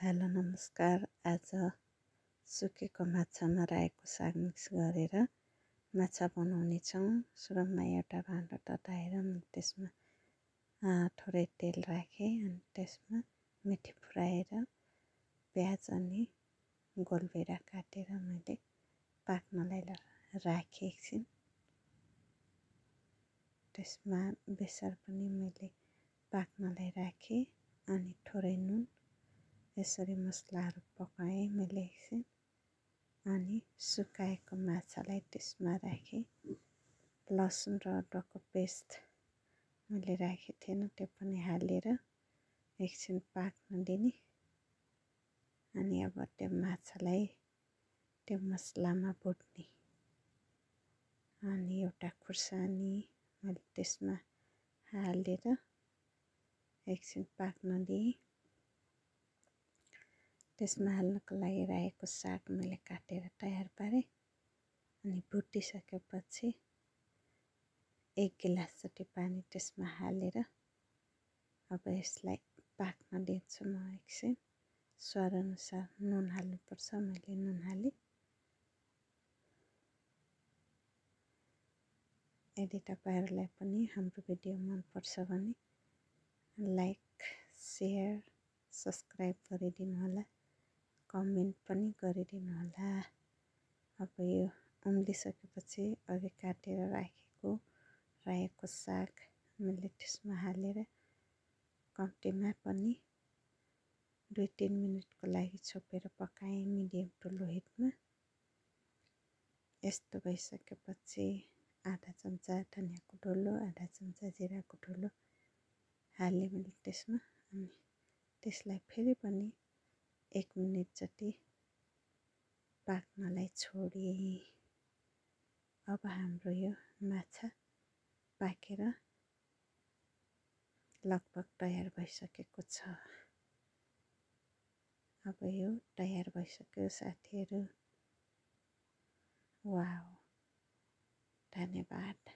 Hello नमस्कार। आज सुकेको माछामा रायोको साग मिक्स गरेर माछा बनाउने छौँ। सुरुमा एउटा भाँडो तताएर त्यसमा थोरै तेल राखेँ अनि त्यसमा मेथी फुराएर प्याज अनि गोलभेरा काटेर मैले पाक्नलाई राखेँ एकछिन। त्यसमा बेसार पनि मैले पाक्नलाई राखेँ अनि थोरै नुन यसरी मसलाहरू पकाएँ मैले एकछिन अनि सुकाएको माछालाई त्यसमा राखेँ। लसुन र अदुवाको पेस्ट मैले राखेको थिएन त्यो पनि हालेर एकछिन पाक्न दिने अनि अब त्यो माछालाई त्यो मसलामा भुट्ने अनि एउटा खुर्सानी मैले त्यसमा हालेर एकछिन पाक्न दिएँ। त्यसमा हाल्नको लागि रायोको साग मैले काटेर तयार पारेँ अनि भुटिसकेपछि 1 गिलास जति पानी त्यसमा हालेर अब यसलाई पाक्न दिन्छु म एकछिन। स्वाद अनुसार नुन हाल्नुपर्छ, मैले नुन हालेँ। यदि तपाईहरुलाई पनि हाम्रो भिडियो मन पर्छ भने लाइक, शेयर, सब्स्क्राइब गरिदिनु होला, कमेन्ट पनि गरिदिनु होला। अब यो उम्लिसकेपछि अघि काटेर राखेको रायोको साग मैले त्यसमा हालेर कम्तीमा पनि 2-3 मिनेटको लागि छोपेर पकाएँ मिडियम टु लो हिटमा। यस्तो भइसकेपछि आधा चम्चा धनियाँको धुलो, आधा चम्चा जिराको धुलो हालेँ मैले त्यसमा अनि त्यसलाई फेरि पनि 1 मिनेट जति पाक्नलाई छोडेँ। अब हाम्रो यो माछा पाकेर लगभग तयार भइसकेको छ। अब यो तयार भइसक्यो साथीहरु। वाउ, धन्यवाद।